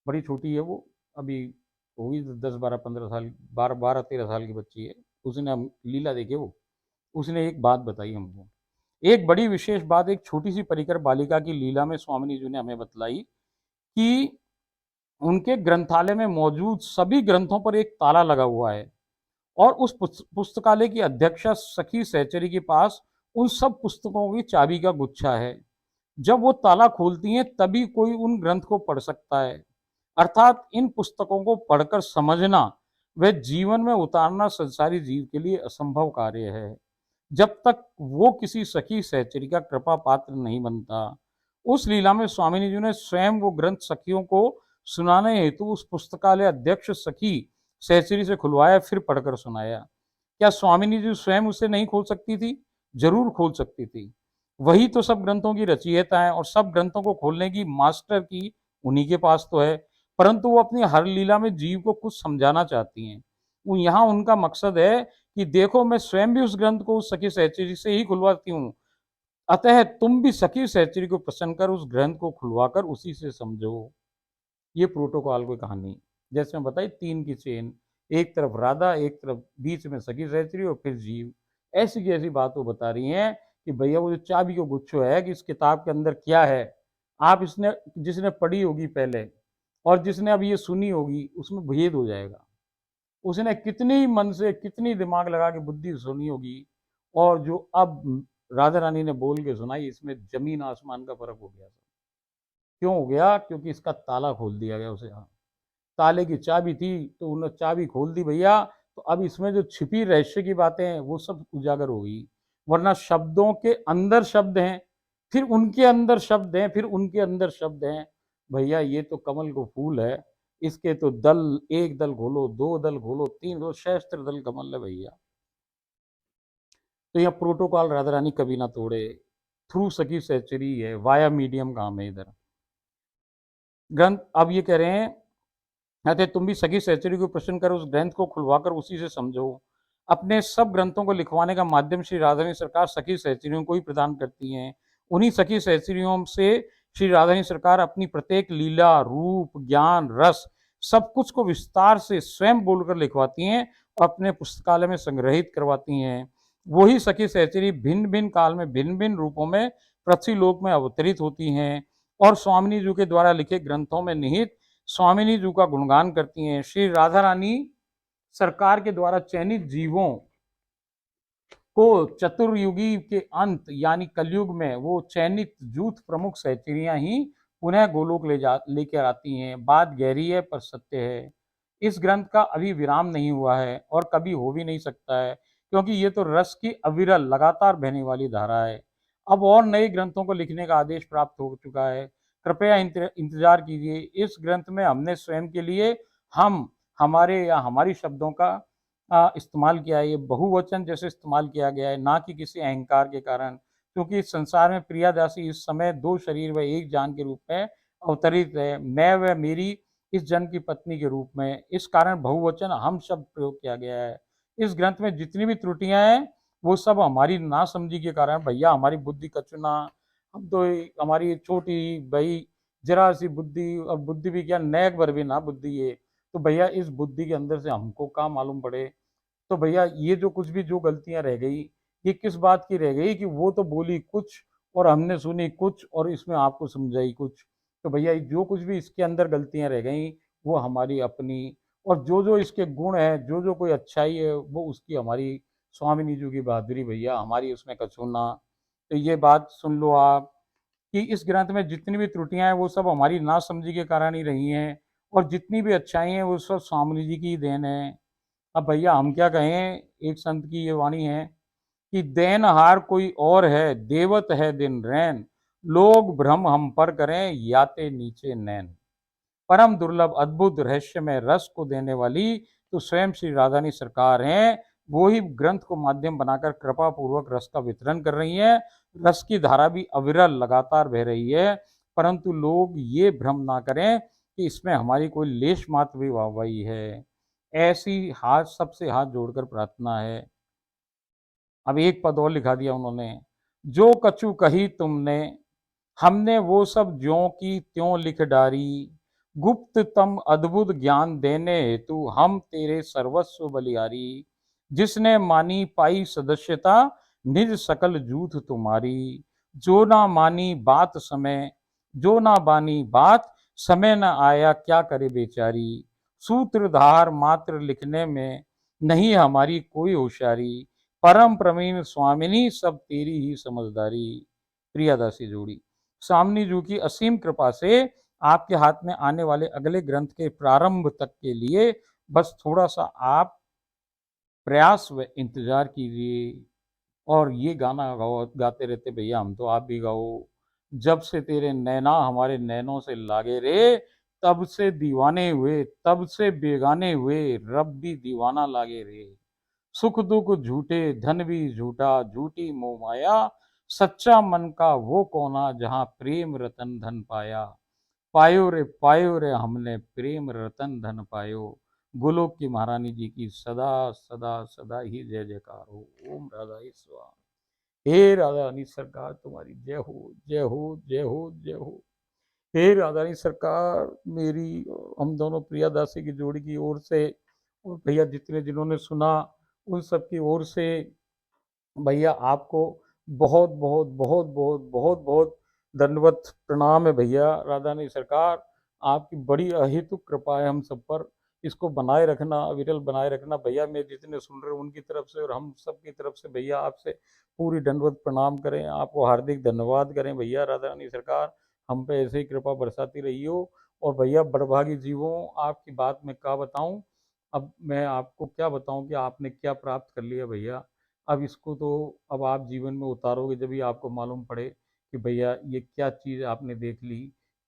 बड़ी छोटी है वो, अभी होगी 10 12 15 साल, 12 13 साल की बच्ची है। उसने हम लीला देखे वो, उसने एक बात बताई हमको। एक बड़ी विशेष बात एक छोटी सी परिकर बालिका की लीला में स्वामिनी जी ने हमें बतलाई कि उनके ग्रंथालय में मौजूद सभी ग्रंथों पर एक ताला लगा हुआ है और उस पुस्तकालय की अध्यक्षा सखी सहचरी के पास उन सब पुस्तकों की चाबी का गुच्छा है। जब वो ताला खोलती हैं तभी कोई उन ग्रंथ को पढ़ सकता है। अर्थात इन पुस्तकों को पढ़कर समझना व जीवन में उतारना संसारी जीव के लिए असंभव कार्य है, जब तक वो किसी सखी सहचरी का कृपा पात्र नहीं बनता। उस लीला में स्वामिनी जी ने स्वयं वो ग्रंथ सखियों को सुनाने हेतु उस पुस्तकालय अध्यक्ष सखी सहचरी से खुलवाया, फिर पढ़कर सुनाया। क्या स्वामिनी जी स्वयं उसे नहीं खोल सकती थी? जरूर खोल सकती थी। वही तो सब ग्रंथों की रचयिता है और सब ग्रंथों को खोलने की मास्टर की उन्हीं के पास तो है। परंतु वो अपनी हर लीला में जीव को कुछ समझाना चाहती हैं। वो यहाँ उनका मकसद है कि देखो मैं स्वयं भी उस ग्रंथ को उस सखी सहचरी से ही खुलवाती हूँ, अतः तुम भी सखी सहचरी को प्रसन्न कर उस ग्रंथ को खुलवाकर उसी से समझो। ये प्रोटोकॉल की कहानी, जैसे मैं बताई, 3 की चेन, एक तरफ राधा, एक तरफ बीच में सखी सहचरी और फिर जीव। ऐसी की ऐसी बात वो बता रही हैं कि भैया वो जो चाबी का गुच्छो है कि इस किताब के अंदर क्या है, आप इसने जिसने पढ़ी होगी पहले और जिसने अब ये सुनी होगी उसमें भेद हो जाएगा। उसने कितनी मन से कितनी दिमाग लगा के बुद्धि सुनी होगी, और जो अब राधा रानी ने बोल के सुनाई, इसमें जमीन आसमान का फर्क हो गया। क्यों हो गया? क्योंकि इसका ताला खोल दिया गया उसे। हाँ, ताले की चाबी थी तो उन्होंने चाबी खोल दी भैया, तो अब इसमें जो छिपी रहस्य की बातें हैं वो सब उजागर हो गई। वरना शब्दों के अंदर शब्द हैं, फिर उनके अंदर शब्द हैं, फिर उनके अंदर शब्द हैं। भैया ये तो कमल को फूल है, इसके तो दल, एक दल खोलो, दो दल खोलो, तीन खोलो, सहस्त्र दल कमल है भैया। तो यह प्रोटोकॉल राधा रानी कभी ना तोड़े। थ्रू सखी सहचरी है, वाया मीडियम काम है इधर। ग्रंथ अब ये कह रहे हैं, अतः तुम भी सखी सहचरी को प्रश्न कर उस ग्रंथ को खुलवाकर उसी से समझो। अपने सब ग्रंथों को लिखवाने का माध्यम श्री राधारानी सरकार सखी सहचरियों को ही प्रदान करती हैं। उन्हीं सखी सहचरियों से श्री राधारानी सरकार अपनी प्रत्येक लीला, रूप, ज्ञान, रस सब कुछ को विस्तार से स्वयं बोलकर लिखवाती हैं और अपने पुस्तकालय में संग्रहित करवाती हैं। वही सखी सहचरी भिन्न भिन्न काल में भिन्न भिन्न रूपों में पृथ्वीलोक में अवतरित होती हैं और स्वामिनी जी के द्वारा लिखे ग्रंथों में निहित स्वामिनी जी का गुणगान करती हैं। श्री राधा रानी सरकार के द्वारा चयनित जीवों को चतुर्युगी के अंत यानी कलयुग में वो चयनित जूथ प्रमुख सहचरियां ही पुनः गोलोक लेकर आती हैं। बात गहरी है पर सत्य है। इस ग्रंथ का अभी विराम नहीं हुआ है और कभी हो भी नहीं सकता है, क्योंकि ये तो रस की अविरल लगातार बहने वाली धारा है। अब और नए ग्रंथों को लिखने का आदेश प्राप्त हो चुका है। कृपया इंतजार कीजिए। इस ग्रंथ में हमने स्वयं के लिए हम हमारे या हमारी शब्दों का इस्तेमाल किया है। ये बहुवचन जैसे इस्तेमाल किया गया है, ना कि किसी अहंकार के कारण, क्योंकि इस संसार में प्रियादासी इस समय 2 शरीर व एक जान के रूप में अवतरित है। मैं व मेरी इस जन की पत्नी के रूप में। इस कारण बहुवचन हम शब्द प्रयोग किया गया है। इस ग्रंथ में जितनी भी त्रुटियां हैं वो सब हमारी नासमझी के कारण, भैया हमारी बुद्धि कचुना, हम तो हमारी छोटी भाई जरा सी बुद्धि, और बुद्धि भी क्या, नेक भर भी ना बुद्धि ये, तो भैया इस बुद्धि के अंदर से हमको क्या मालूम पड़े। तो भैया ये जो कुछ भी जो गलतियां रह गई, ये किस बात की रह गई कि वो तो बोली कुछ और हमने सुनी कुछ और इसमें आपको समझाई कुछ। तो भैया जो कुछ भी इसके अंदर गलतियां रह गई वो हमारी अपनी, और जो जो इसके गुण है, जो जो कोई अच्छाई है, वो उसकी हमारी स्वामिनी जी की बहादुरी, भैया हमारी उसमें कछूना। तो ये बात सुन लो आप कि इस ग्रंथ में जितनी भी त्रुटियां हैं वो सब हमारी नासमझी के कारण ही रही हैं, और जितनी भी अच्छाई हैं वो सब स्वामिनी जी की ही देन है। अब भैया हम क्या कहें, एक संत की ये वाणी है कि देनहार कोई और है, देवत है दिन रैन, लोग भ्रम हम पर करें, याते नीचे नैन। परम दुर्लभ अद्भुत रहस्य में रस को देने वाली तो स्वयं श्री राधानी सरकार हैं। वो ही ग्रंथ को माध्यम बनाकर कृपा पूर्वक रस का वितरण कर रही है। रस की धारा भी अविरल लगातार बह रही है, परंतु लोग ये भ्रम ना करें कि इसमें हमारी कोई लेश मात्र भी वाहवाही है। ऐसी हाथ सबसे हाथ जोड़कर प्रार्थना है। अब एक पद और लिखा दिया उन्होंने, जो कछु कही तुमने, हमने वो सब ज्यों की त्यों लिख डारी, गुप्ततम अद्भुत ज्ञान देने हेतु हम तेरे सर्वस्व बलिहारी। जिसने मानी पाई सदस्यता, निज सकल जूथ तुम्हारी। जो ना मानी बात समय, जो ना बानी बात, समय न आया क्या करे बेचारी। सूत्रधार मात्र लिखने में नहीं हमारी कोई होशियारी, परम प्रवीण स्वामिनी सब तेरी ही समझदारी। प्रियदासी जोड़ी, स्वामिनी जी की असीम कृपा से आपके हाथ में आने वाले अगले ग्रंथ के प्रारंभ तक के लिए बस थोड़ा सा आप प्रयास व इंतजार कीजिए। और ये गाना गाओ, गाते रहते भैया हम, तो आप भी गाओ। जब से तेरे नैना हमारे नैनों से लागे रे, तब से दीवाने हुए, तब से बेगाने हुए, रब भी दीवाना लागे रे। सुख दुख झूठे, धन भी झूठा, झूठी मोह माया, सच्चा मन का वो कोना जहां प्रेम रतन धन पाया। पायो रे हमने प्रेम रतन धन पायो। गोलोक की महारानी जी की सदा सदा सदा ही जय जयकार हो। ओम राधा स्वाहा। हे राधा रानी सरकार तुम्हारी जय हो, जय हो, जय हो, जय हो। हे राधा रानी सरकार, मेरी हम दोनों प्रिया दासी की जोड़ी की ओर से, और भैया जितने जिन्होंने सुना उन सब की ओर से, भैया आपको बहुत बहुत बहुत बहुत बहुत बहुत दंडवत प्रणाम है भैया। राधा रानी सरकार, आपकी बड़ी अहेतुक कृपा है हम सब पर। इसको बनाए रखना, विरल बनाए रखना भैया। मैं जितने सुन रहे उनकी तरफ से और हम सब की तरफ से भैया आपसे पूरी दंडवत प्रणाम करें, आपको हार्दिक धन्यवाद करें भैया। राधा रानी सरकार, हम पे ऐसे ही कृपा बरसाती रही हो। और भैया बड़भागी जीवों, आपकी बात मैं क्या बताऊं, अब मैं आपको क्या बताऊं कि आपने क्या प्राप्त कर लिया भैया। अब इसको तो अब आप जीवन में उतारोगे जब भी आपको मालूम पड़े कि भैया ये क्या चीज़ आपने देख ली,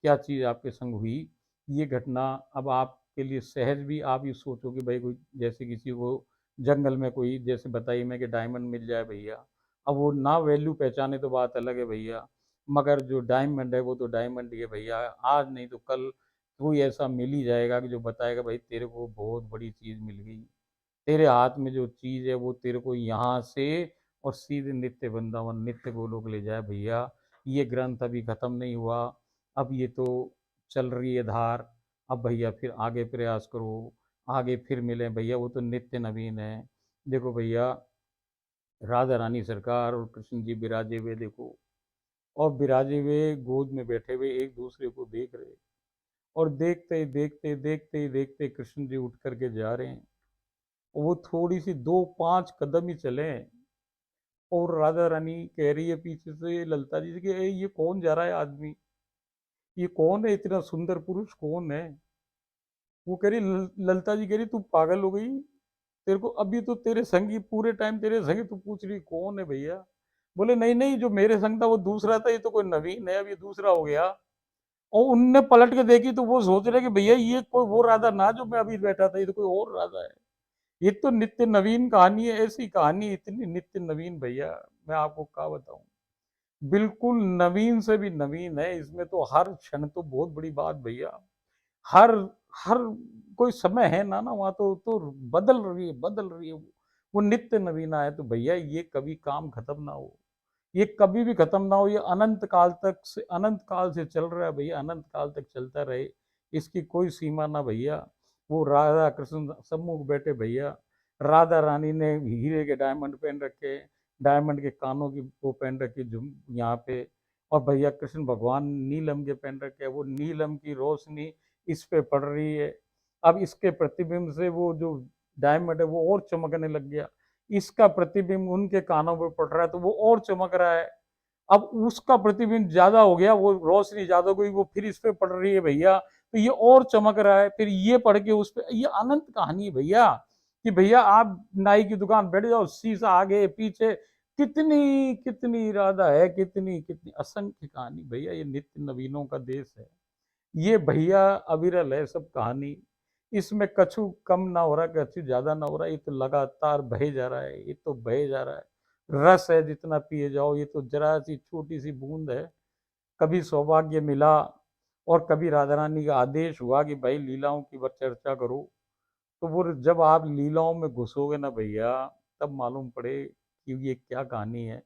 क्या चीज़ आपके संग हुई। ये घटना अब आपके लिए सहज भी, आप ये सोचो कि भाई कोई जैसे किसी को जंगल में कोई जैसे बताइए मैं कि डायमंड मिल जाए भैया, अब वो ना वैल्यू पहचाने तो बात अलग है भैया, मगर जो डायमंड है वो तो डायमंड ही है भैया। आज नहीं तो कल कोई ऐसा मिल ही जाएगा कि जो बताएगा भाई तेरे को बहुत बड़ी चीज़ मिल गई। तेरे हाथ में जो चीज़ है वो तेरे को यहाँ से और सीधे नित्य वृंदावन, नित्य गोलोक ले जाए भैया। ये ग्रंथ अभी ख़त्म नहीं हुआ, अब ये तो चल रही है धार। अब भैया फिर आगे प्रयास करो, आगे फिर मिले भैया, वो तो नित्य नवीन है। देखो भैया, राधा रानी सरकार और कृष्ण जी विराजे हुए देखो, और विराजे हुए गोद में बैठे हुए एक दूसरे को देख रहे, और देखते देखते देखते देखते कृष्ण जी उठ करके जा रहे हैं। वो थोड़ी सी 2-5 कदम ही चले और राधा रानी कह रही है पीछे से ललता जी से कि "ए, ये कौन जा रहा है आदमी, ये कौन है, इतना सुंदर पुरुष कौन है"। वो कह रही ललता जी कह रही तू पागल हो गई, तेरे को अभी तो तेरे संगी पूरे टाइम तेरे संगी, तू पूछ रही कौन है भैया। बोले नहीं नहीं, जो मेरे संग था वो दूसरा था, ये तो कोई नवीन है, अब ये दूसरा हो गया। और उनने पलट के देखी तो वो सोच रहे कि भैया ये कोई वो राधा ना जो मैं अभी बैठा था, ये तो कोई और राधा है। ये तो नित्य नवीन कहानी है, ऐसी कहानी इतनी नित्य नवीन भैया, मैं आपको क्या बताऊं। बिल्कुल नवीन से भी नवीन है, इसमें तो हर क्षण तो बहुत बड़ी बात भैया। हर हर कोई समय है ना ना वहाँ तो बदल रही है वो नित्य नवीना है। तो भैया ये कभी काम खत्म ना हो, ये कभी भी खत्म ना हो, ये अनंत काल तक से, अनंत काल से चल रहा है भैया, अनंत काल तक चलता रहे, इसकी कोई सीमा ना भैया। वो राधा कृष्ण सम्मुख बैठे भैया, राधा रानी ने हीरे के डायमंड पहन रखे, डायमंड के कानों की वो पहन रखी झुम यहाँ पे, और भैया कृष्ण भगवान नीलम के पहन रखे, वो नीलम की रोशनी इस पे पड़ रही है। अब इसके प्रतिबिंब से वो जो डायमंड है वो और चमकने लग गया, इसका प्रतिबिंब उनके कानों पर पड़ रहा है तो वो और चमक रहा है। अब उसका प्रतिबिंब ज्यादा हो गया, वो रोशनी ज्यादा हो गई, वो फिर इस पे पड़ रही है भैया, तो ये और चमक रहा है, फिर ये पड़ के उस पे, ये अनंत कहानी है भैया। कि भैया आप नाई की दुकान बैठ जाओ, शीशा आगे पीछे, कितनी कितनी इरादा है, कितनी कितनी असंख्य कहानी भैया, ये नित्य नवीनों का देश है। ये भैया अविरल है सब कहानी, इसमें कछु कम ना हो रहा, कछु ज्यादा ना हो रहा, ये तो लगातार बहे जा रहा है, ये तो बहे जा रहा है। रस है जितना पिए जाओ, ये तो जरा सी छोटी सी बूंद है। कभी सौभाग्य मिला और कभी राधा रानी का आदेश हुआ कि भाई लीलाओं की चर्चा करो, तो वो जब आप लीलाओं में घुसोगे ना भैया, तब मालूम पड़े कि ये क्या कहानी है।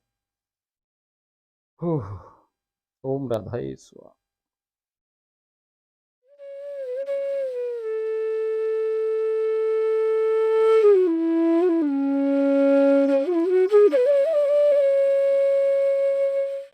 ओम राधाई स्वाहा।